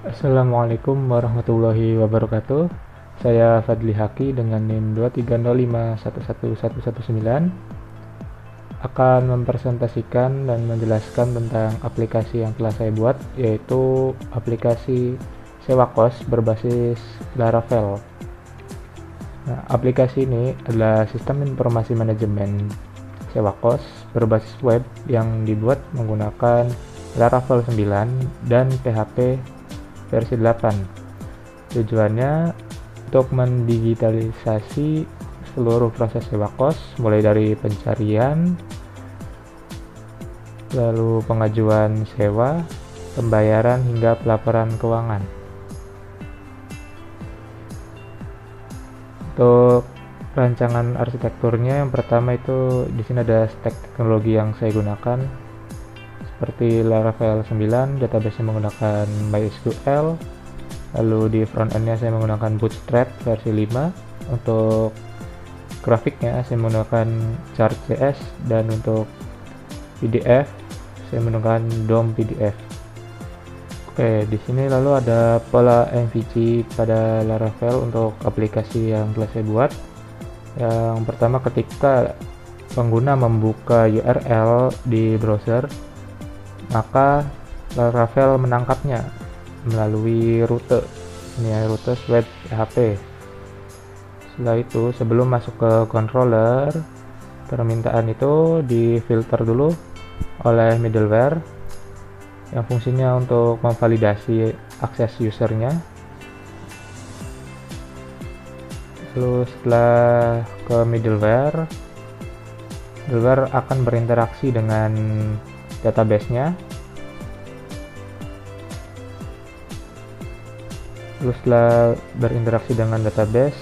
Assalamualaikum warahmatullahi wabarakatuh. Saya Fadli Haki dengan NIM 230511119 akan mempresentasikan dan menjelaskan tentang aplikasi yang telah saya buat, yaitu aplikasi sewa kos berbasis Laravel. Nah, aplikasi ini adalah sistem informasi manajemen sewa kos berbasis web yang dibuat menggunakan Laravel 9 dan PHP versi 8. Tujuannya untuk mendigitalisasi seluruh proses sewa kos, mulai dari pencarian, lalu pengajuan sewa, pembayaran hingga pelaporan keuangan. Untuk rancangan arsitekturnya, yang pertama itu di sini ada stack teknologi yang saya gunakan seperti Laravel 9, database-nya menggunakan MySQL. Lalu di front end-nya saya menggunakan Bootstrap versi 5. Untuk grafiknya saya menggunakan Chart.js, dan untuk PDF saya menggunakan DOM PDF. Oke, di sini lalu ada pola MVC pada Laravel untuk aplikasi yang telah saya buat. Yang pertama, ketika pengguna membuka URL di browser, maka Laravel menangkapnya melalui rute. Ini ya, rute web PHP. Setelah itu, sebelum masuk ke controller, permintaan itu difilter dulu oleh middleware yang fungsinya untuk memvalidasi akses usernya. Lalu setelah ke middleware akan berinteraksi dengan database-nya. Lalu setelah berinteraksi dengan database,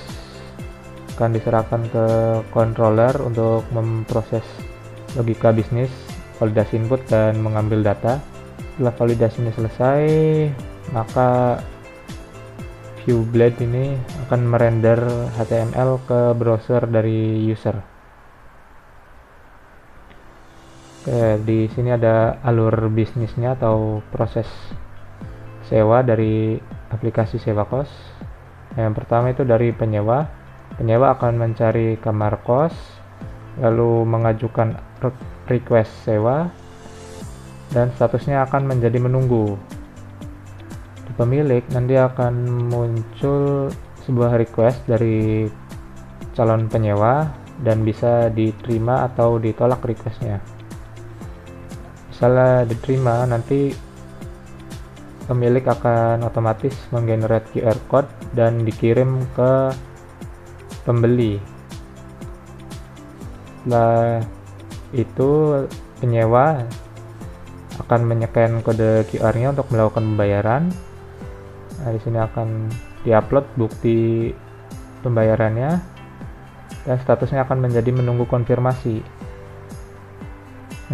akan diserahkan ke controller untuk memproses logika bisnis, validasi input, dan mengambil data. Setelah validasinya selesai, maka Viewblade ini akan merender HTML ke browser dari user. Oke, di sini ada alur bisnisnya atau proses sewa dari aplikasi sewa kos. Yang pertama itu dari penyewa. Penyewa akan mencari kamar kos, lalu mengajukan request sewa, dan statusnya akan menjadi menunggu. Di pemilik nanti akan muncul sebuah request dari calon penyewa dan bisa diterima atau ditolak requestnya. Misalnya diterima, nanti pemilik akan otomatis menggenerate QR code dan dikirim ke pembeli. Setelah itu, penyewa akan menyekan kode QR-nya untuk melakukan pembayaran. Nah, di sini akan diupload bukti pembayarannya dan statusnya akan menjadi menunggu konfirmasi.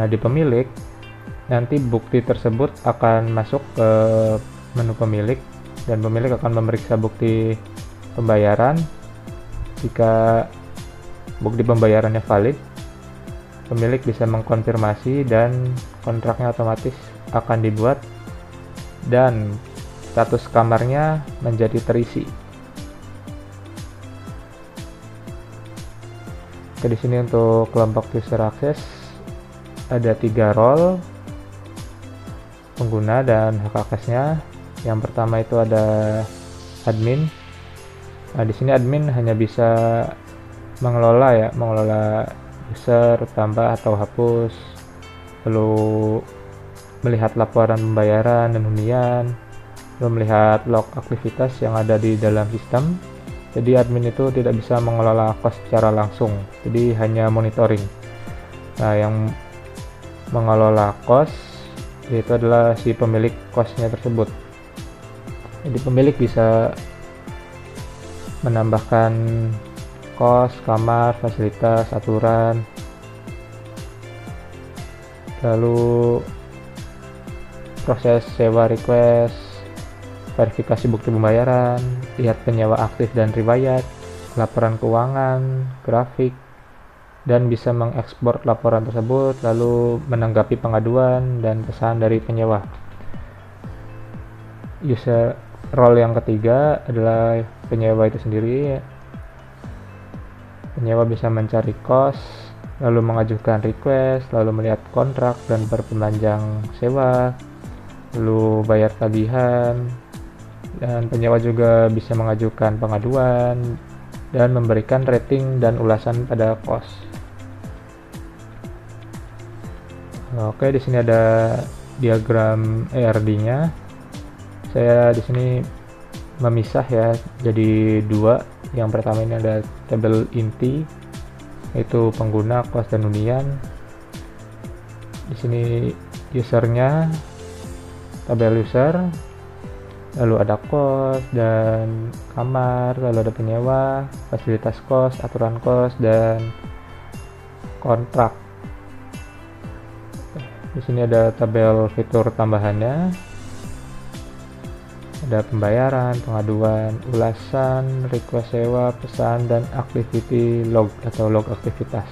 Nah, di pemilik nanti bukti tersebut akan masuk ke menu pemilik dan pemilik akan memeriksa bukti pembayaran. Jika bukti pembayarannya valid, pemilik bisa mengkonfirmasi dan kontraknya otomatis akan dibuat dan status kamarnya menjadi terisi. Oke, di sini untuk kelompok user access ada 3 role pengguna dan hak aksesnya. Yang pertama itu ada admin. Nah, di sini admin hanya bisa mengelola user, tambah atau hapus, lalu melihat laporan pembayaran dan hunian, lalu melihat log aktivitas yang ada di dalam sistem. Jadi admin itu tidak bisa mengelola kos secara langsung, jadi hanya monitoring. Nah, yang mengelola kos yaitu adalah si pemilik kosnya tersebut. Jadi pemilik bisa menambahkan kos, kamar, fasilitas, aturan, lalu proses sewa request, verifikasi bukti pembayaran, lihat penyewa aktif dan riwayat, laporan keuangan, grafik, dan bisa mengekspor laporan tersebut lalu menanggapi pengaduan dan pesan dari penyewa. user role yang ketiga adalah penyewa itu sendiri. Penyewa bisa mencari cost, lalu mengajukan request, lalu melihat kontrak dan berpemanjang sewa, lalu bayar tagihan, dan penyewa juga bisa mengajukan pengaduan dan memberikan rating dan ulasan pada cost. Oke, di sini ada diagram ERD-nya. Saya di sini memisah ya jadi dua. Yang pertama ini ada tabel inti, yaitu pengguna, cost, dan hunian. Di sini usernya, tabel user, lalu ada cost dan kamar, lalu ada penyewa, fasilitas cost, aturan cost, dan kontrak. Di sini ada tabel fitur tambahannya. Ada pembayaran, pengaduan, ulasan, request sewa, pesan, dan activity log atau log aktivitas.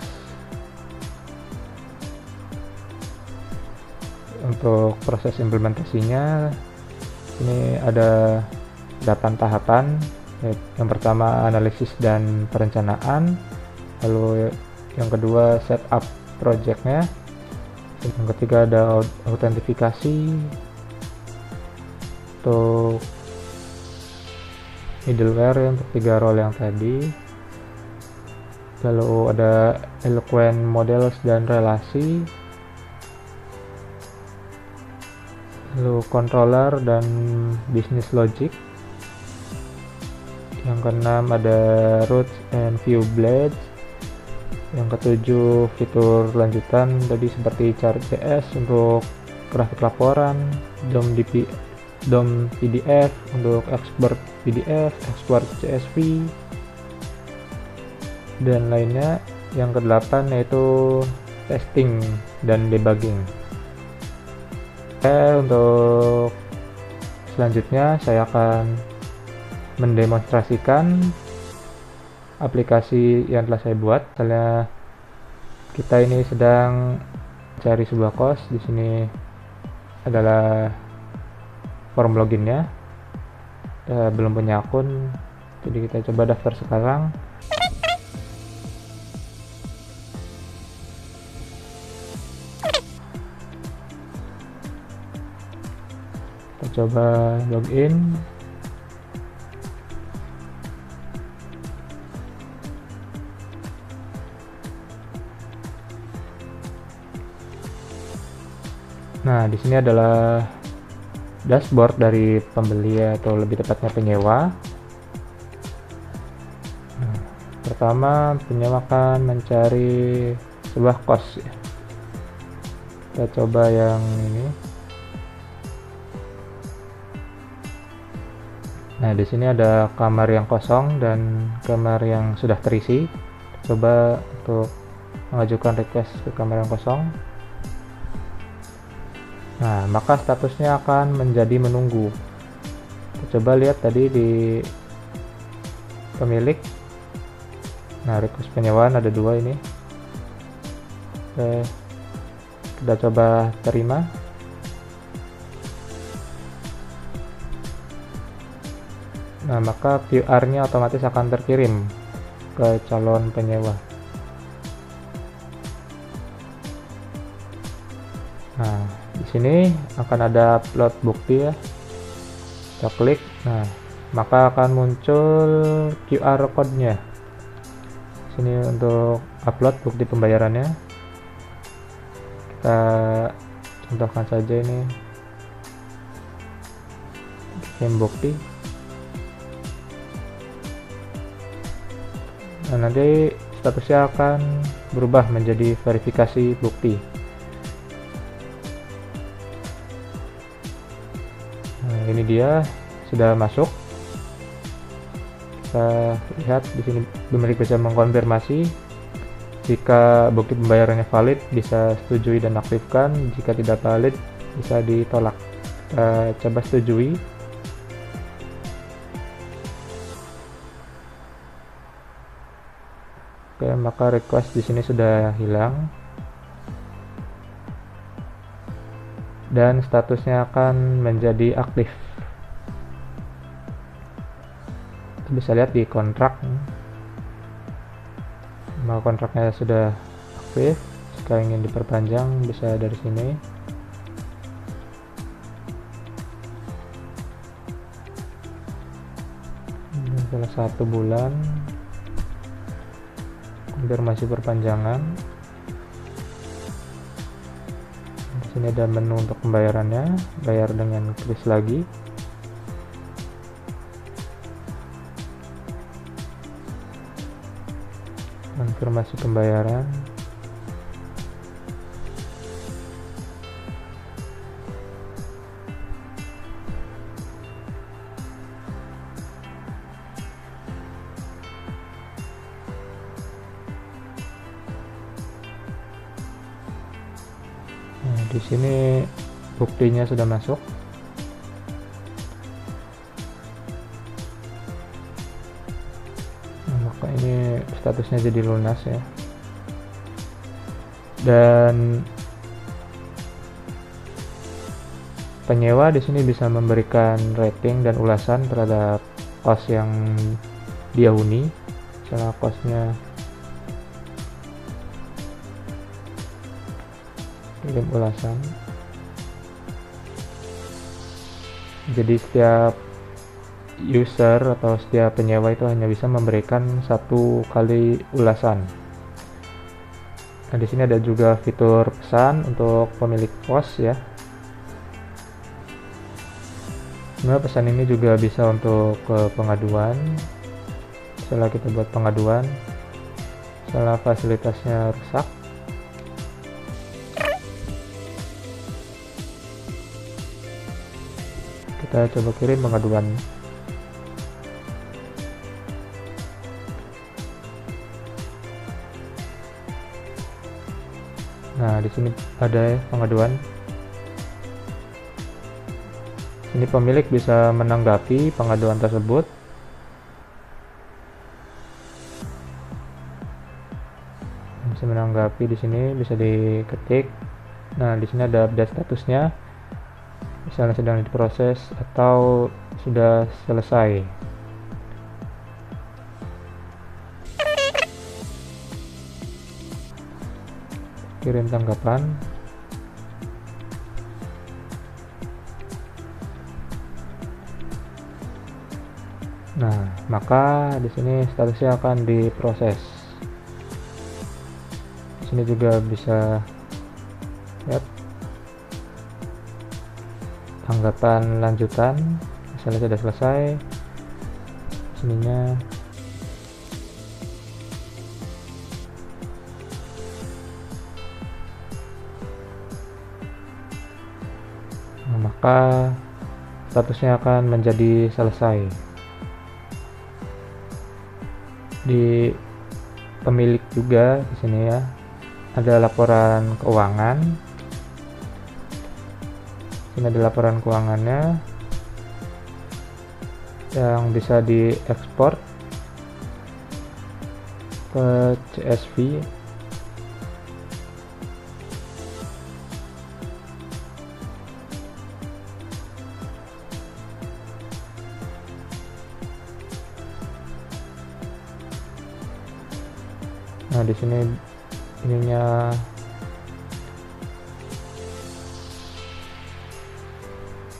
Untuk proses implementasinya, ini ada 8 tahapan. Yang pertama analisis dan perencanaan, lalu yang kedua setup projectnya, yang ketiga ada autentifikasi untuk middleware untuk 3 role yang tadi, lalu ada eloquent models dan relasi, lalu controller dan business logic. Yang keenam ada routes and view blades. Yang ketujuh fitur lanjutan tadi seperti chart.js untuk grafik laporan, DOM PDF untuk export PDF, export CSV, dan lainnya. Yang kedelapan yaitu testing dan debugging. Untuk selanjutnya saya akan mendemonstrasikan aplikasi yang telah saya buat. Misalnya kita ini sedang cari sebuah course, di sini adalah form loginnya. Belum punya akun, jadi kita coba daftar sekarang. Kita coba login. Nah, di sini adalah dashboard dari pembeli atau lebih tepatnya penyewa. Nah, pertama penyewa akan mencari sebuah cost. Kita coba yang ini. Nah, di sini ada kamar yang kosong dan kamar yang sudah terisi. Coba untuk mengajukan request ke kamar yang kosong. Nah, maka statusnya akan menjadi menunggu. Kita coba lihat tadi di pemilik. Nah, request penyewaan ada 2 ini. Oke, kita coba terima. Nah, maka QR-nya otomatis akan terkirim ke calon penyewa. Nah, di sini akan ada upload bukti ya. Kita klik. Nah, maka akan muncul QR code-nya. Sini untuk upload bukti pembayarannya. Kita contohkan saja ini. Kirim bukti. Nah, nanti statusnya akan berubah menjadi verifikasi bukti. Nah, ini dia sudah masuk. Kita lihat di sini pemilik bisa mengkonfirmasi. Jika bukti pembayarannya valid, bisa setujui dan aktifkan. Jika tidak valid, bisa ditolak. Kita coba setujui. Oke, maka request di sini sudah hilang. Dan statusnya akan menjadi aktif. Kita bisa lihat di kontrak, nama kontraknya sudah aktif. Jika ingin diperpanjang bisa dari sini. Ini salah 1 bulan, konfirmasi perpanjangan. Di sini ada menu untuk pembayarannya, bayar dengan kris lagi. Konfirmasi pembayaran. Nah, di sini buktinya sudah masuk. Nah, maka ini statusnya jadi lunas ya. Dan penyewa di sini bisa memberikan rating dan ulasan terhadap kos yang dia huni. Misalnya kosnya kirim ulasan. Jadi setiap user atau setiap penyewa itu hanya bisa memberikan 1 kali ulasan. Nah, di sini ada juga fitur pesan untuk pemilik kos ya. Nah, pesan ini juga bisa untuk pengaduan. Setelah kita buat pengaduan, setelah fasilitasnya rusak, kita coba kirim pengaduan. Nah, di sini ada pengaduan. Ini pemilik bisa menanggapi pengaduan tersebut. Bisa menanggapi di sini, bisa diketik. Nah, di sini ada update statusnya. Misalnya sedang diproses atau sudah selesai. Kirim tanggapan. Nah, maka di sini statusnya akan diproses. Di sini juga bisa lihat tanggapan lanjutan, misalnya sudah selesai. Sininya maka statusnya akan menjadi selesai. Di pemilik juga di sini ya ada laporan keuangan. Ini ada laporan keuangannya yang bisa diekspor ke CSV. Nah, di sini ininya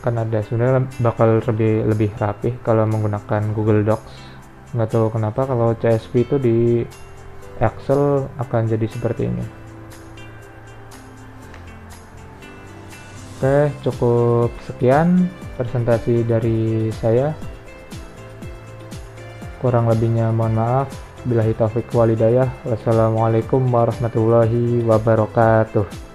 kan ada, sebenarnya bakal lebih rapih kalau menggunakan Google Docs. Nggak tahu kenapa kalau CSV itu di Excel akan jadi seperti ini. Oke, cukup sekian presentasi dari saya. Kurang lebihnya mohon maaf. Billahi taufik walhidayah. Wassalamualaikum warahmatullahi wabarakatuh.